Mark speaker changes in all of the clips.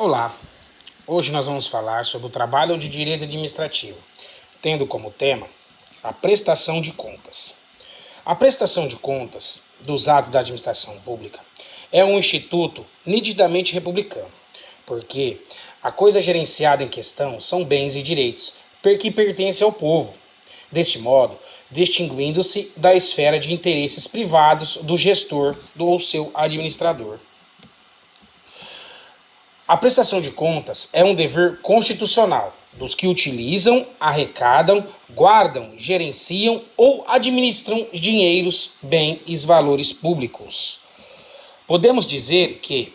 Speaker 1: Olá, hoje nós vamos falar sobre o trabalho de direito administrativo, tendo como tema a prestação de contas. A prestação de contas dos atos da administração pública é um instituto nitidamente republicano, porque a coisa gerenciada em questão são bens e direitos que pertencem ao povo, deste modo, distinguindo-se da esfera de interesses privados do gestor ou seu administrador. A prestação de contas é um dever constitucional dos que utilizam, arrecadam, guardam, gerenciam ou administram dinheiros, bens e valores públicos. Podemos dizer que,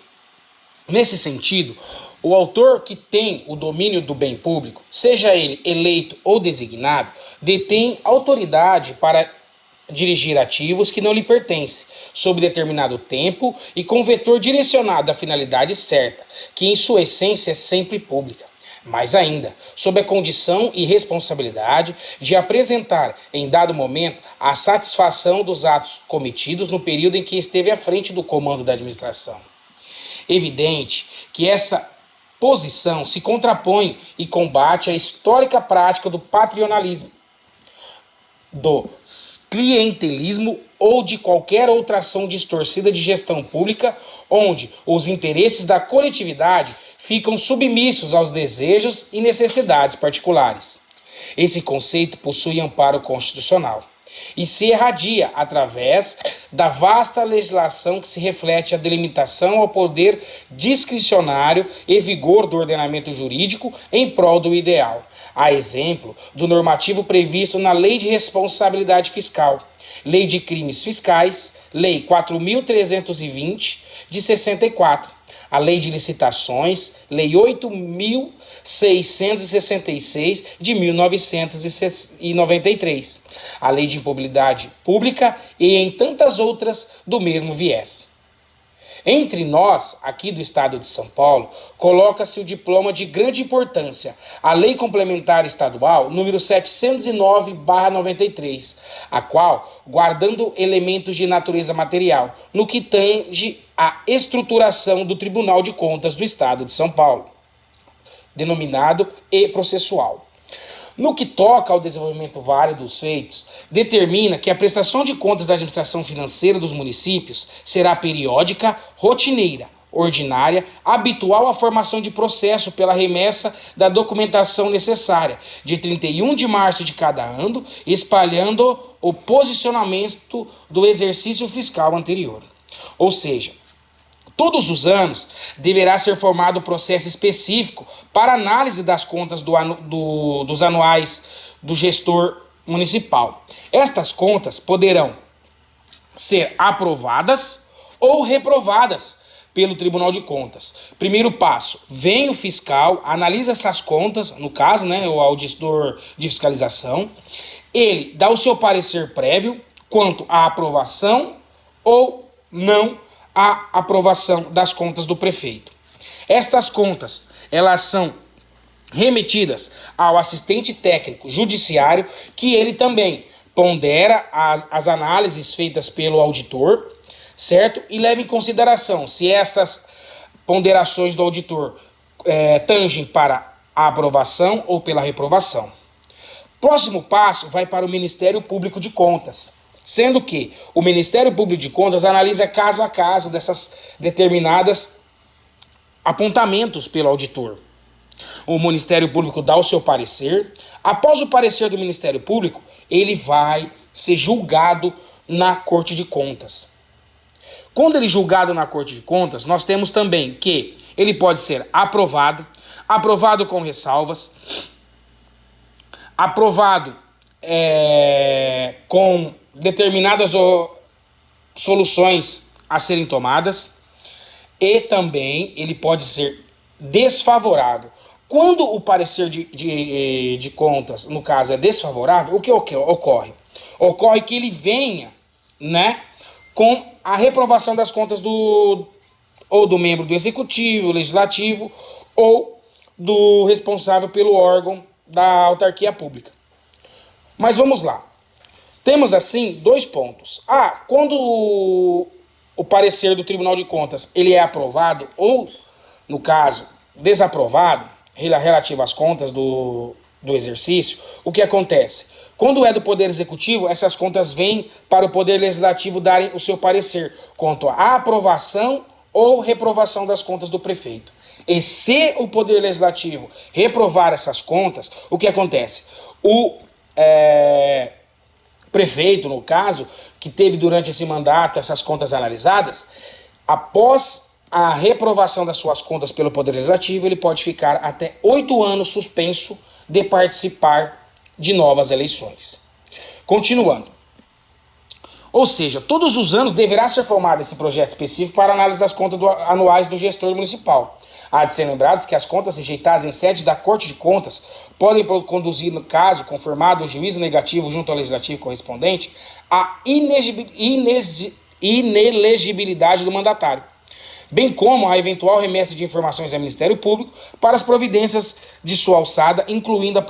Speaker 1: nesse sentido, o autor que tem o domínio do bem público, seja ele eleito ou designado, detém autoridade para dirigir ativos que não lhe pertencem, sob determinado tempo e com vetor direcionado à finalidade certa, que em sua essência é sempre pública. Mais ainda, sob a condição e responsabilidade de apresentar, em dado momento, a satisfação dos atos cometidos no período em que esteve à frente do comando da administração. Evidente que essa posição se contrapõe e combate a histórica prática do patronalismo, do clientelismo ou de qualquer outra ação distorcida de gestão pública, onde os interesses da coletividade ficam submissos aos desejos e necessidades particulares. Esse conceito possui amparo constitucional e se irradia através da vasta legislação que se reflete a delimitação ao poder discricionário e vigor do ordenamento jurídico em prol do ideal, a exemplo do normativo previsto na Lei de Responsabilidade Fiscal, Lei de Crimes Fiscais, Lei 4.320, de 64, a Lei de Licitações, Lei 8.666, de 1993, a Lei de Improbidade Pública e em tantas outras do mesmo viés. Entre nós, aqui do estado de São Paulo, coloca-se o diploma de grande importância, a Lei Complementar Estadual número 709/93, a qual, guardando elementos de natureza material, no que tange à estruturação do Tribunal de Contas do Estado de São Paulo, denominado e processual. No que toca ao desenvolvimento válido dos feitos, determina que a prestação de contas da administração financeira dos municípios será periódica, rotineira, ordinária, habitual à formação de processo pela remessa da documentação necessária, de 31 de março de cada ano, espalhando o posicionamento do exercício fiscal anterior. Ou seja, todos os anos deverá ser formado processo específico para análise das contas dos anuais do gestor municipal. Estas contas poderão ser aprovadas ou reprovadas pelo Tribunal de Contas. Primeiro passo, vem o fiscal, analisa essas contas, no caso, o auditor de fiscalização, ele dá o seu parecer prévio quanto à aprovação ou não a aprovação das contas do prefeito. Estas contas, elas são remetidas ao assistente técnico judiciário, que ele também pondera as análises feitas pelo auditor, certo? E leva em consideração se essas ponderações do auditor tangem para a aprovação ou pela reprovação. Próximo passo vai para o Ministério Público de Contas, sendo que o Ministério Público de Contas analisa caso a caso dessas determinadas apontamentos pelo auditor. O Ministério Público dá o seu parecer. Após o parecer do Ministério Público, ele vai ser julgado na Corte de Contas. Quando ele é julgado na Corte de Contas, nós temos também que ele pode ser aprovado, aprovado com ressalvas, aprovado com determinadas soluções a serem tomadas, e também ele pode ser desfavorável. Quando o parecer de contas, no caso, é desfavorável, o que ocorre? Ocorre que ele venha, com a reprovação das contas do membro do Executivo, Legislativo ou do responsável pelo órgão da autarquia pública. Mas vamos lá. Temos, assim, dois pontos. Quando o parecer do Tribunal de Contas ele é aprovado, ou, no caso, desaprovado, relativo às contas do exercício, o que acontece? Quando é do Poder Executivo, essas contas vêm para o Poder Legislativo darem o seu parecer quanto à aprovação ou reprovação das contas do prefeito. E se o Poder Legislativo reprovar essas contas, o que acontece? O prefeito, no caso, que teve durante esse mandato essas contas analisadas, após a reprovação das suas contas pelo Poder Legislativo, ele pode ficar até 8 anos suspenso de participar de novas eleições. Continuando. Ou seja, todos os anos deverá ser formado esse projeto específico para análise das contas anuais do gestor municipal. Há de ser lembrado que as contas rejeitadas em sede da Corte de Contas podem conduzir, no caso, confirmado o juízo negativo junto ao legislativo correspondente, à inelegibilidade do mandatário, bem como a eventual remessa de informações ao Ministério Público para as providências de sua alçada, incluindo a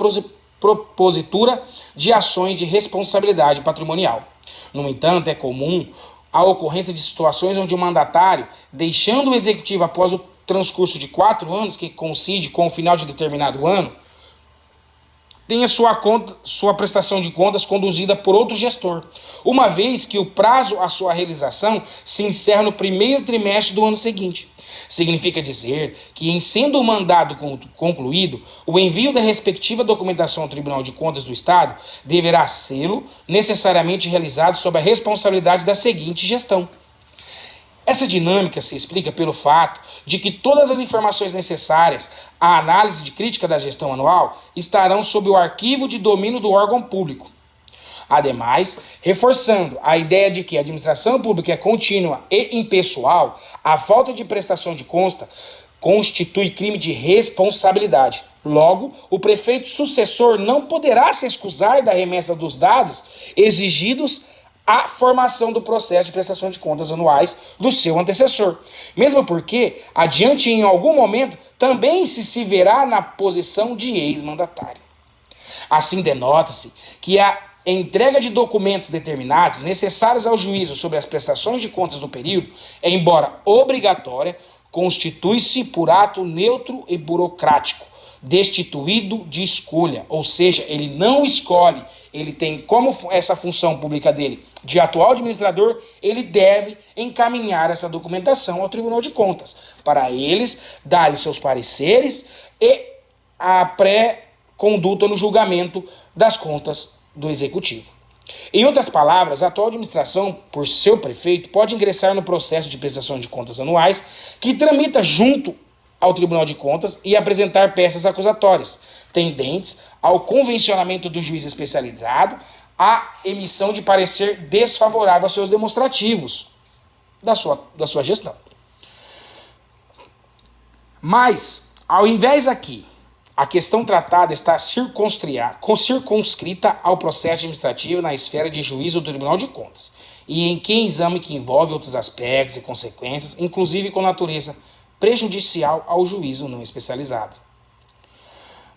Speaker 1: propositura de ações de responsabilidade patrimonial. No entanto, é comum a ocorrência de situações onde o mandatário, deixando o executivo após o transcurso de 4 anos, que coincide com o final de determinado ano, tenha sua prestação de contas conduzida por outro gestor, uma vez que o prazo à sua realização se encerra no primeiro trimestre do ano seguinte. Significa dizer que, em sendo o mandado concluído, o envio da respectiva documentação ao Tribunal de Contas do Estado deverá ser necessariamente realizado sob a responsabilidade da seguinte gestão. Essa dinâmica se explica pelo fato de que todas as informações necessárias à análise de crítica da gestão anual estarão sob o arquivo de domínio do órgão público. Ademais, reforçando a ideia de que a administração pública é contínua e impessoal, a falta de prestação de conta constitui crime de responsabilidade. Logo, o prefeito sucessor não poderá se excusar da remessa dos dados exigidos à formação do processo de prestação de contas anuais do seu antecessor, mesmo porque, adiante em algum momento, também se verá na posição de ex-mandatário. Assim, denota-se que a entrega de documentos determinados necessários ao juízo sobre as prestações de contas do período, embora obrigatória, constitui-se por ato neutro e burocrático, destituído de escolha, ou seja, ele não escolhe, ele tem como essa função pública dele de atual administrador, ele deve encaminhar essa documentação ao Tribunal de Contas, para eles darem seus pareceres e a pré-conduta no julgamento das contas do Executivo. Em outras palavras, a atual administração, por seu prefeito, pode ingressar no processo de prestação de contas anuais que tramita junto ao Tribunal de Contas e apresentar peças acusatórias, tendentes ao convencionamento do juiz especializado, à emissão de parecer desfavorável aos seus demonstrativos da sua gestão. Mas, ao invés aqui, a questão tratada está circunscrita ao processo administrativo na esfera de juízo do Tribunal de Contas, e em que exame que envolve outros aspectos e consequências, inclusive com natureza prejudicial ao juízo não especializado.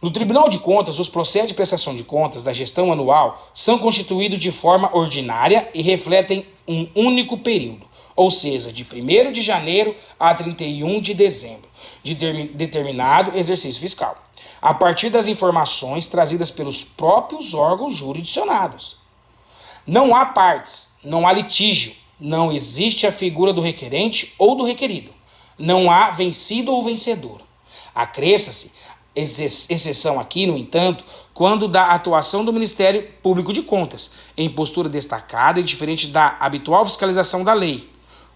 Speaker 1: No Tribunal de Contas, os processos de prestação de contas da gestão anual são constituídos de forma ordinária e refletem um único período, ou seja, de 1º de janeiro a 31 de dezembro, de determinado exercício fiscal, a partir das informações trazidas pelos próprios órgãos jurisdicionados. Não há partes, não há litígio, não existe a figura do requerente ou do requerido. Não há vencido ou vencedor. Acresça-se exceção aqui, no entanto, quando da atuação do Ministério Público de Contas, em postura destacada e diferente da habitual fiscalização da lei.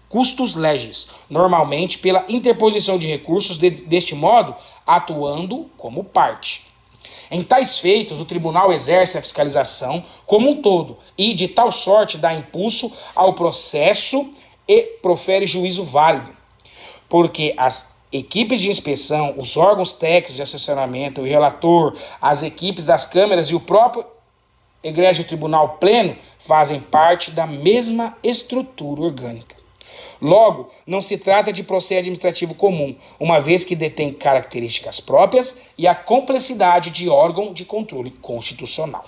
Speaker 1: Custos legis, normalmente pela interposição de recursos, deste modo, atuando como parte. Em tais feitos, o tribunal exerce a fiscalização como um todo e, de tal sorte, dá impulso ao processo e profere juízo válido. Porque as equipes de inspeção, os órgãos técnicos de assessoramento, o relator, as equipes das câmeras e o próprio egrégio tribunal pleno fazem parte da mesma estrutura orgânica. Logo, não se trata de processo administrativo comum, uma vez que detém características próprias e a complexidade de órgão de controle constitucional.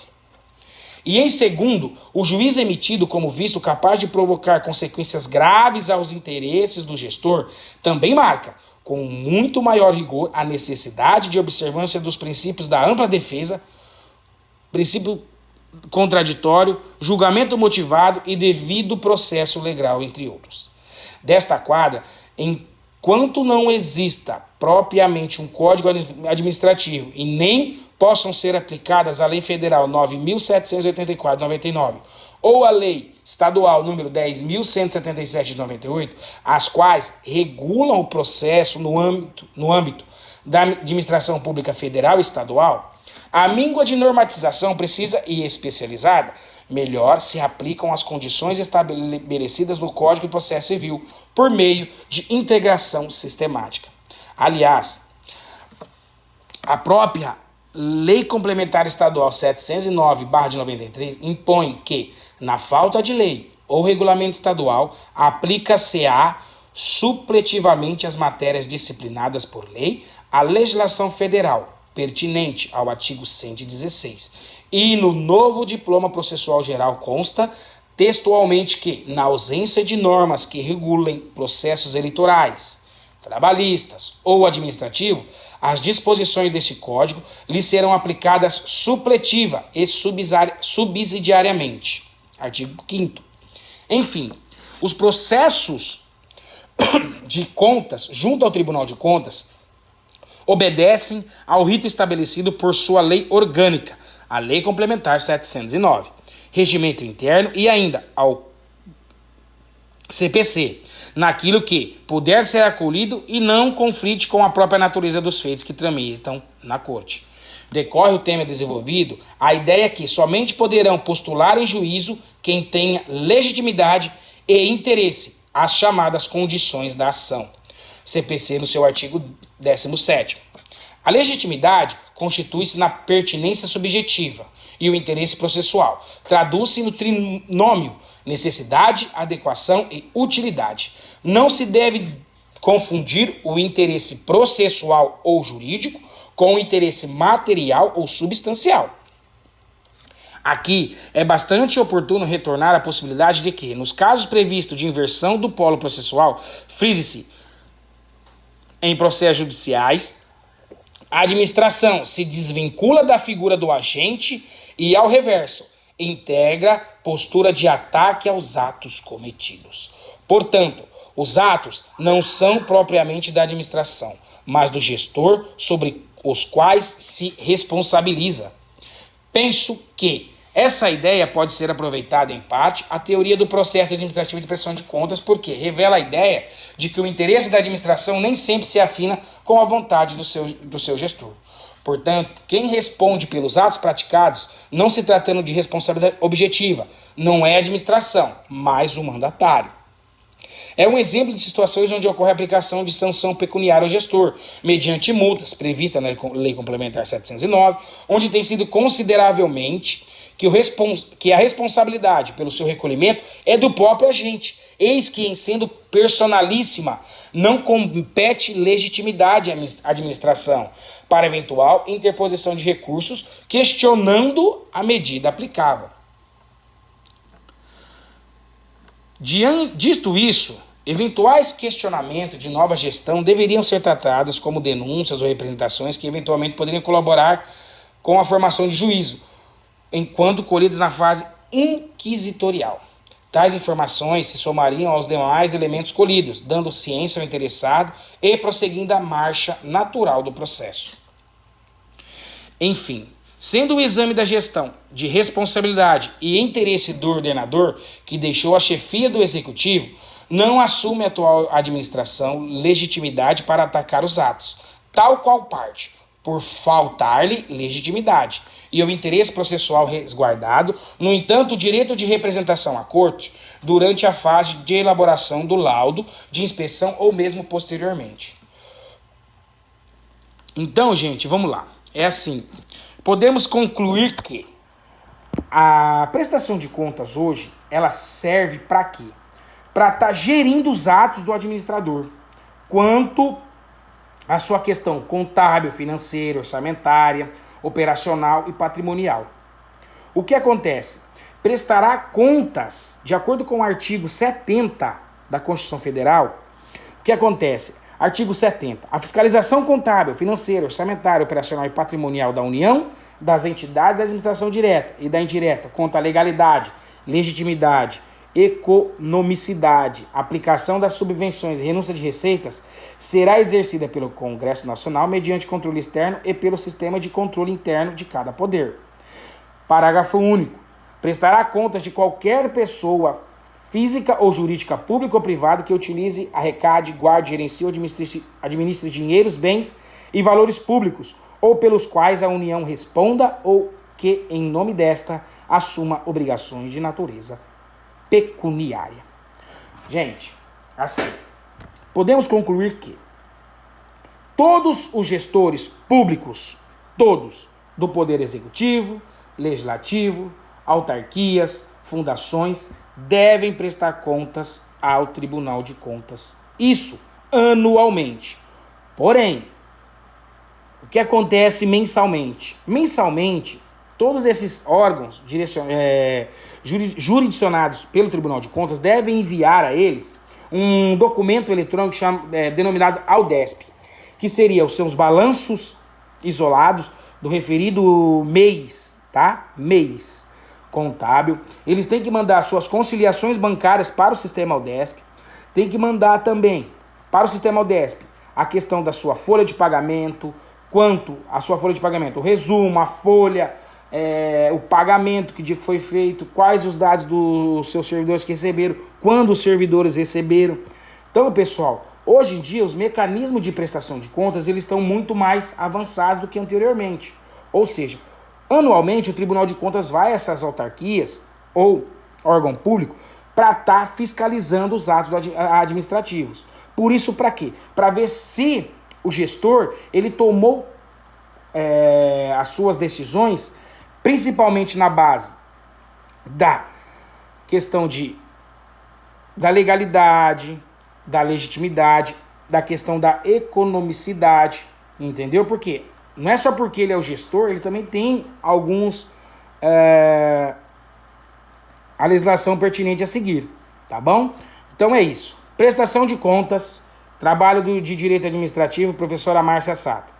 Speaker 1: E em segundo, o juízo emitido como visto capaz de provocar consequências graves aos interesses do gestor também marca, com muito maior rigor, a necessidade de observância dos princípios da ampla defesa, princípio contraditório, julgamento motivado e devido processo legal, entre outros. Desta quadra, enquanto não exista propriamente um código administrativo e nem possam ser aplicadas a Lei Federal 9.784/99 ou a Lei Estadual número 10.177 de 98, as quais regulam o processo no âmbito da administração pública federal e estadual, a míngua de normatização precisa e especializada melhor se aplicam às condições estabelecidas no Código de Processo Civil por meio de integração sistemática. Aliás, a própria Lei Complementar Estadual 709/93 impõe que, na falta de lei ou regulamento estadual, aplica-se-á supletivamente as matérias disciplinadas por lei a legislação federal pertinente ao artigo 116. E no novo diploma processual geral consta textualmente que, na ausência de normas que regulem processos eleitorais, trabalhistas ou administrativo, as disposições deste código lhe serão aplicadas supletiva e subsidiariamente. Artigo 5º. Enfim, os processos de contas junto ao Tribunal de Contas obedecem ao rito estabelecido por sua lei orgânica, a Lei Complementar 709, regimento interno e ainda ao CPC, naquilo que puder ser acolhido e não conflite com a própria natureza dos feitos que tramitam na Corte. Decorre o tema desenvolvido a ideia que somente poderão postular em juízo quem tenha legitimidade e interesse, as chamadas condições da ação. CPC no seu artigo 17º. A legitimidade constitui-se na pertinência subjetiva e o interesse processual. Traduz-se no trinômio necessidade, adequação e utilidade. Não se deve confundir o interesse processual ou jurídico com o interesse material ou substancial. Aqui é bastante oportuno retornar à possibilidade de que, nos casos previstos de inversão do polo processual, frise-se em processos judiciais, a administração se desvincula da figura do agente e, ao reverso, integra postura de ataque aos atos cometidos. Portanto, os atos não são propriamente da administração, mas do gestor sobre os quais se responsabiliza. Penso que essa ideia pode ser aproveitada, em parte, a teoria do processo administrativo de prestação de contas, porque revela a ideia de que o interesse da administração nem sempre se afina com a vontade do seu gestor. Portanto, quem responde pelos atos praticados, não se tratando de responsabilidade objetiva, não é a administração, mas o mandatário. É um exemplo de situações onde ocorre a aplicação de sanção pecuniária ao gestor, mediante multas previstas na Lei Complementar 709, onde tem sido consideravelmente que a responsabilidade pelo seu recolhimento é do próprio agente, eis que, em sendo personalíssima, não compete legitimidade à administração para eventual interposição de recursos, questionando a medida aplicável. Dito isso, eventuais questionamentos de nova gestão deveriam ser tratados como denúncias ou representações que eventualmente poderiam colaborar com a formação de juízo, enquanto colhidos na fase inquisitorial. Tais informações se somariam aos demais elementos colhidos, dando ciência ao interessado e prosseguindo a marcha natural do processo. Enfim, sendo o exame da gestão de responsabilidade e interesse do ordenador, que deixou a chefia do executivo, não assume a atual administração legitimidade para atacar os atos, tal qual parte, por faltar-lhe legitimidade, e o interesse processual resguardado, no entanto, o direito de representação à corte durante a fase de elaboração do laudo de inspeção ou mesmo posteriormente. Então, gente, vamos lá. É assim, podemos concluir que a prestação de contas hoje, ela serve para quê? Para estar gerindo os atos do administrador, quanto a sua questão contábil, financeira, orçamentária, operacional e patrimonial. O que acontece? Prestará contas, de acordo com o artigo 70 da Constituição Federal. O que acontece? Artigo 70. A fiscalização contábil, financeira, orçamentária, operacional e patrimonial da União, das entidades da administração direta e da indireta, quanto à legalidade, legitimidade, economicidade, aplicação das subvenções e renúncia de receitas, será exercida pelo Congresso Nacional mediante controle externo e pelo sistema de controle interno de cada poder. Parágrafo único. Prestará contas de qualquer pessoa física ou jurídica, pública ou privada, que utilize, arrecade, guarde, gerencie ou administre dinheiros, bens e valores públicos, ou pelos quais a União responda ou que, em nome desta, assuma obrigações de natureza pecuniária. Gente, assim, podemos concluir que todos os gestores públicos, todos, do Poder Executivo, Legislativo, autarquias, fundações, devem prestar contas ao Tribunal de Contas. Isso anualmente. Porém, o que acontece mensalmente? Mensalmente, todos esses órgãos jurisdicionados pelo Tribunal de Contas devem enviar a eles um documento eletrônico denominado AUDESP, que seria os seus balanços isolados do referido mês, tá? Mês contábil. Eles têm que mandar suas conciliações bancárias para o sistema AUDESP. Tem que mandar também para o sistema AUDESP a questão da sua folha de pagamento, quanto a sua folha de pagamento, o resumo, a folha, o pagamento, que dia que foi feito, quais os dados dos seus servidores que receberam, quando os servidores receberam. Então, pessoal, hoje em dia os mecanismos de prestação de contas eles estão muito mais avançados do que anteriormente. Ou seja, anualmente o Tribunal de Contas vai a essas autarquias ou órgão público para estar fiscalizando os atos administrativos. Por isso, para quê? Para ver se o gestor ele tomou as suas decisões, principalmente na base da questão da legalidade, da legitimidade, da questão da economicidade, entendeu? Por quê? Não é só porque ele é o gestor, ele também tem a legislação pertinente a seguir, tá bom? Então é isso. Prestação de contas, trabalho de Direito Administrativo, professora Márcia Sato.